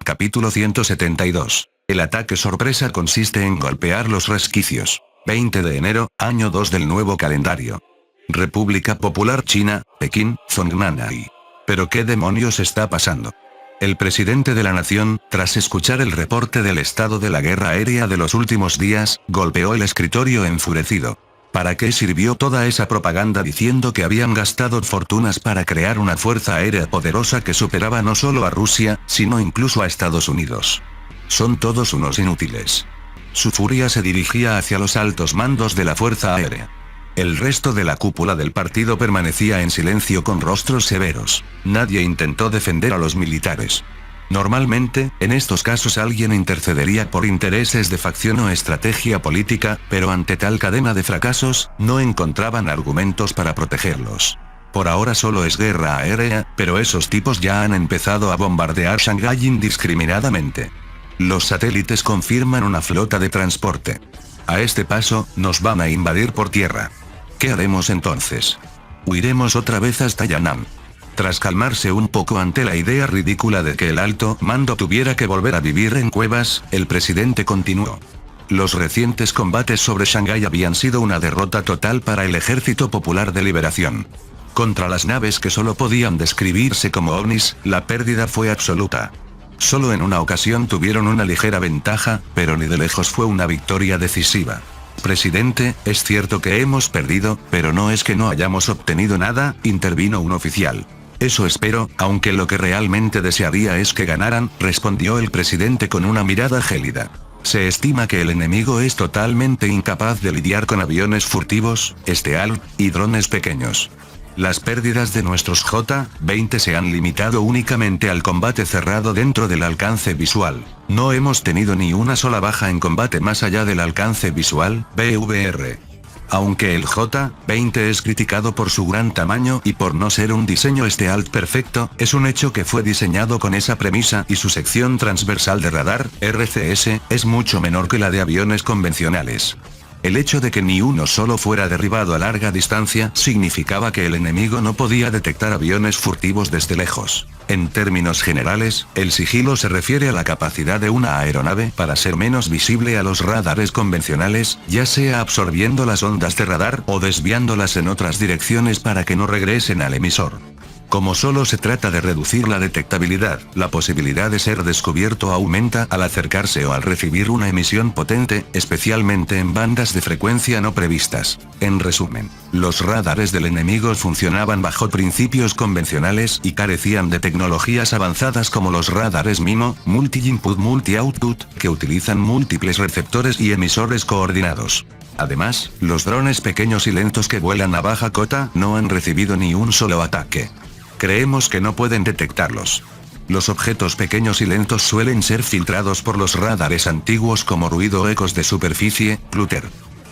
Capítulo 172. El ataque sorpresa consiste en golpear los resquicios. 20 de enero, año 2 del nuevo calendario. República Popular China, Pekín, Zongnanhai. ¿Pero qué demonios está pasando? El presidente de la nación, tras escuchar el reporte del estado de la guerra aérea de los últimos días, golpeó el escritorio enfurecido. ¿Para qué sirvió toda esa propaganda diciendo que habían gastado fortunas para crear una fuerza aérea poderosa que superaba no solo a Rusia, sino incluso a Estados Unidos? Son todos unos inútiles. Su furia se dirigía hacia los altos mandos de la fuerza aérea. El resto de la cúpula del partido permanecía en silencio con rostros severos. Nadie intentó defender a los militares. Normalmente, en estos casos alguien intercedería por intereses de facción o estrategia política, pero ante tal cadena de fracasos, no encontraban argumentos para protegerlos. Por ahora solo es guerra aérea, pero esos tipos ya han empezado a bombardear Shanghái indiscriminadamente. Los satélites confirman una flota de transporte. A este paso, nos van a invadir por tierra. ¿Qué haremos entonces? ¿Huiremos otra vez hasta Yan'an? Tras calmarse un poco ante la idea ridícula de que el alto mando tuviera que volver a vivir en cuevas, el presidente continuó. Los recientes combates sobre Shanghái habían sido una derrota total para el Ejército Popular de Liberación. Contra las naves que solo podían describirse como ovnis, la pérdida fue absoluta. Solo en una ocasión tuvieron una ligera ventaja, pero ni de lejos fue una victoria decisiva. Presidente, es cierto que hemos perdido, pero no es que no hayamos obtenido nada, intervino un oficial. Eso espero, aunque lo que realmente desearía es que ganaran, respondió el presidente con una mirada gélida. Se estima que el enemigo es totalmente incapaz de lidiar con aviones furtivos, STEAL, y drones pequeños. Las pérdidas de nuestros J-20 se han limitado únicamente al combate cerrado dentro del alcance visual. No hemos tenido ni una sola baja en combate más allá del alcance visual, BVR. Aunque el J-20 es criticado por su gran tamaño y por no ser un diseño STEALTH perfecto, es un hecho que fue diseñado con esa premisa y su sección transversal de radar, RCS, es mucho menor que la de aviones convencionales. El hecho de que ni uno solo fuera derribado a larga distancia significaba que el enemigo no podía detectar aviones furtivos desde lejos. En términos generales, el sigilo se refiere a la capacidad de una aeronave para ser menos visible a los radares convencionales, ya sea absorbiendo las ondas de radar o desviándolas en otras direcciones para que no regresen al emisor. Como solo se trata de reducir la detectabilidad, la posibilidad de ser descubierto aumenta al acercarse o al recibir una emisión potente, especialmente en bandas de frecuencia no previstas. En resumen, los radares del enemigo funcionaban bajo principios convencionales y carecían de tecnologías avanzadas como los radares MIMO, Multi-Input Multi-Output, que utilizan múltiples receptores y emisores coordinados. Además, los drones pequeños y lentos que vuelan a baja cota no han recibido ni un solo ataque. Creemos que no pueden detectarlos. Los objetos pequeños y lentos suelen ser filtrados por los radares antiguos como ruido o ecos de superficie, clutter.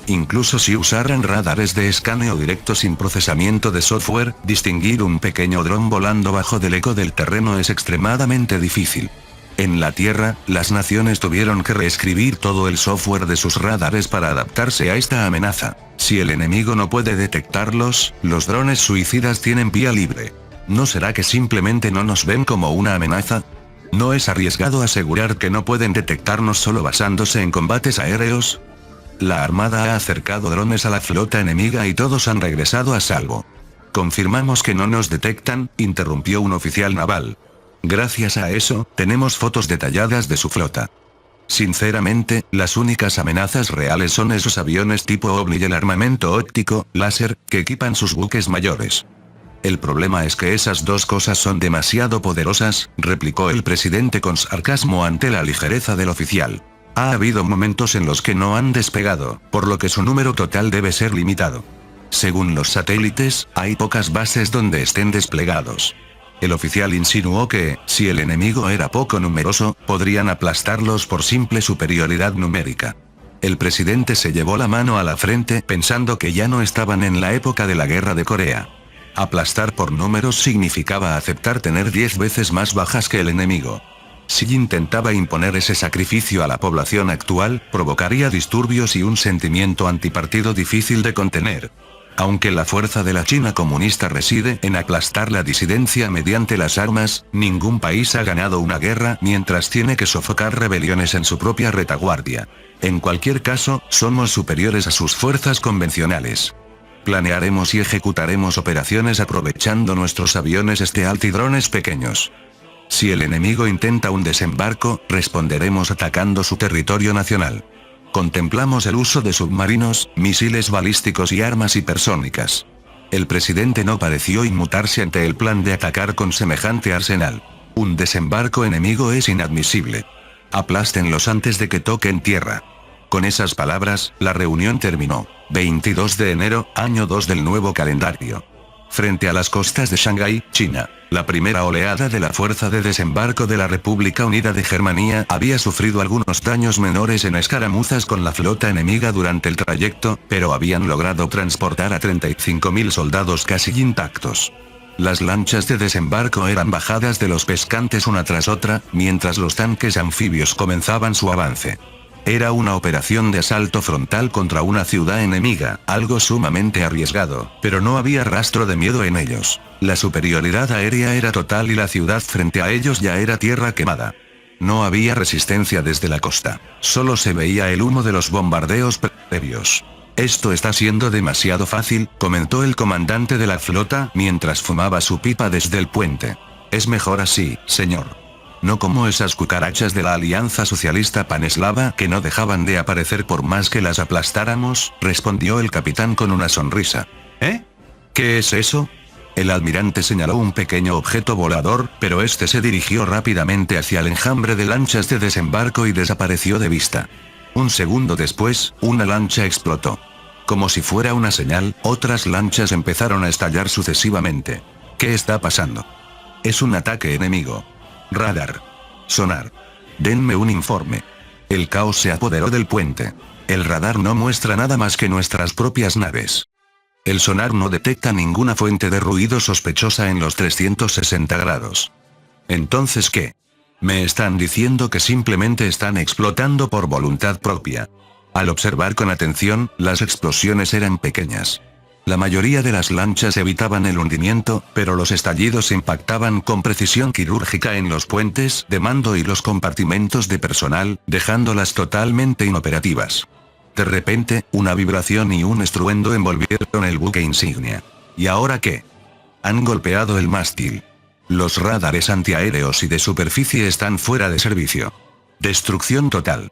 Incluso si usaran radares de escaneo directo sin procesamiento de software, distinguir un pequeño dron volando bajo del eco del terreno es extremadamente difícil. En la Tierra, las naciones tuvieron que reescribir todo el software de sus radares para adaptarse a esta amenaza. Si el enemigo no puede detectarlos, los drones suicidas tienen vía libre. ¿No será que simplemente no nos ven como una amenaza? ¿No es arriesgado asegurar que no pueden detectarnos solo basándose en combates aéreos? La Armada ha acercado drones a la flota enemiga y todos han regresado a salvo. Confirmamos que no nos detectan, interrumpió un oficial naval. Gracias a eso, tenemos fotos detalladas de su flota. Sinceramente, las únicas amenazas reales son esos aviones tipo OVNI y el armamento óptico, láser, que equipan sus buques mayores. El problema es que esas dos cosas son demasiado poderosas, replicó el presidente con sarcasmo ante la ligereza del oficial. Ha habido momentos en los que no han despegado, por lo que su número total debe ser limitado. Según los satélites, hay pocas bases donde estén desplegados. El oficial insinuó que, si el enemigo era poco numeroso, podrían aplastarlos por simple superioridad numérica. El presidente se llevó la mano a la frente pensando que ya no estaban en la época de la guerra de Corea. Aplastar por números significaba aceptar tener 10 veces más bajas que el enemigo. Si intentaba imponer ese sacrificio a la población actual, provocaría disturbios y un sentimiento antipartido difícil de contener. Aunque la fuerza de la China comunista reside en aplastar la disidencia mediante las armas, ningún país ha ganado una guerra mientras tiene que sofocar rebeliones en su propia retaguardia. En cualquier caso, somos superiores a sus fuerzas convencionales. Planearemos y ejecutaremos operaciones aprovechando nuestros aviones stealth y drones pequeños. Si el enemigo intenta un desembarco, responderemos atacando su territorio nacional. Contemplamos el uso de submarinos, misiles balísticos y armas hipersónicas. El presidente no pareció inmutarse ante el plan de atacar con semejante arsenal. Un desembarco enemigo es inadmisible. Aplástenlos antes de que toquen tierra. Con esas palabras, la reunión terminó. 22 de enero, año 2 del nuevo calendario. Frente a las costas de Shanghái, China, la primera oleada de la Fuerza de Desembarco de la República Unida de Germania había sufrido algunos daños menores en escaramuzas con la flota enemiga durante el trayecto, pero habían logrado transportar a 35.000 soldados casi intactos. Las lanchas de desembarco eran bajadas de los pescantes una tras otra, mientras los tanques anfibios comenzaban su avance. Era una operación de asalto frontal contra una ciudad enemiga, algo sumamente arriesgado, pero no había rastro de miedo en ellos. La superioridad aérea era total y la ciudad frente a ellos ya era tierra quemada. No había resistencia desde la costa, solo se veía el humo de los bombardeos previos. Esto está siendo demasiado fácil, comentó el comandante de la flota mientras fumaba su pipa desde el puente. Es mejor así, señor. No como esas cucarachas de la Alianza Socialista Paneslava que no dejaban de aparecer por más que las aplastáramos, respondió el capitán con una sonrisa. ¿Eh? ¿Qué es eso? El almirante señaló un pequeño objeto volador, pero este se dirigió rápidamente hacia el enjambre de lanchas de desembarco y desapareció de vista. Un segundo después, una lancha explotó. Como si fuera una señal, otras lanchas empezaron a estallar sucesivamente. ¿Qué está pasando? Es un ataque enemigo. Radar. Sonar. Denme un informe. El caos se apoderó del puente. El radar no muestra nada más que nuestras propias naves. El sonar no detecta ninguna fuente de ruido sospechosa en los 360 grados. ¿Entonces qué? Me están diciendo que simplemente están explotando por voluntad propia. Al observar con atención, las explosiones eran pequeñas. La mayoría de las lanchas evitaban el hundimiento, pero los estallidos impactaban con precisión quirúrgica en los puentes de mando y los compartimentos de personal, dejándolas totalmente inoperativas. De repente, una vibración y un estruendo envolvieron el buque insignia. ¿Y ahora qué? Han golpeado el mástil. Los radares antiaéreos y de superficie están fuera de servicio. Destrucción total.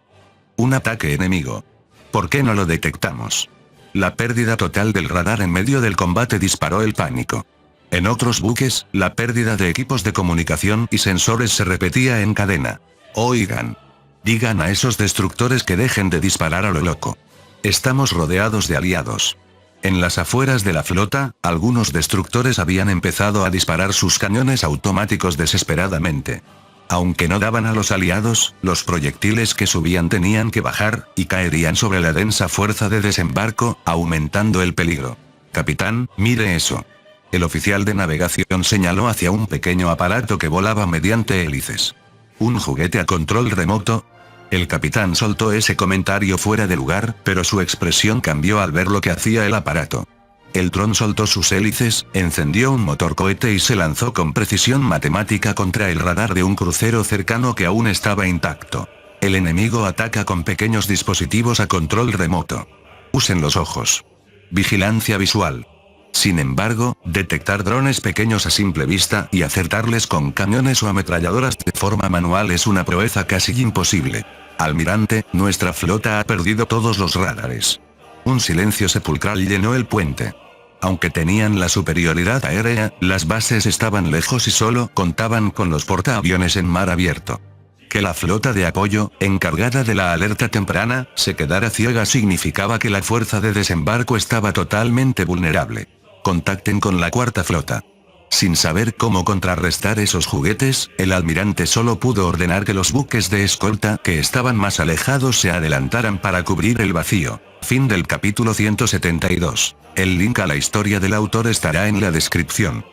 Un ataque enemigo. ¿Por qué no lo detectamos? La pérdida total del radar en medio del combate disparó el pánico. En otros buques, la pérdida de equipos de comunicación y sensores se repetía en cadena. Oigan. Digan a esos destructores que dejen de disparar a lo loco. Estamos rodeados de aliados. En las afueras de la flota, algunos destructores habían empezado a disparar sus cañones automáticos desesperadamente. Aunque no daban a los aliados, los proyectiles que subían tenían que bajar, y caerían sobre la densa fuerza de desembarco, aumentando el peligro. Capitán, mire eso. El oficial de navegación señaló hacia un pequeño aparato que volaba mediante hélices. ¿Un juguete a control remoto? El capitán soltó ese comentario fuera de lugar, pero su expresión cambió al ver lo que hacía el aparato. El dron soltó sus hélices, encendió un motor cohete y se lanzó con precisión matemática contra el radar de un crucero cercano que aún estaba intacto. El enemigo ataca con pequeños dispositivos a control remoto. Usen los ojos. Vigilancia visual. Sin embargo, detectar drones pequeños a simple vista y acertarles con cañones o ametralladoras de forma manual es una proeza casi imposible. Almirante, nuestra flota ha perdido todos los radares. Un silencio sepulcral llenó el puente. Aunque tenían la superioridad aérea, las bases estaban lejos y solo contaban con los portaaviones en mar abierto. Que la flota de apoyo, encargada de la alerta temprana, se quedara ciega significaba que la fuerza de desembarco estaba totalmente vulnerable. Contacten con la cuarta flota. Sin saber cómo contrarrestar esos juguetes, el almirante solo pudo ordenar que los buques de escolta que estaban más alejados se adelantaran para cubrir el vacío. Fin del capítulo 172. El link a la historia del autor estará en la descripción.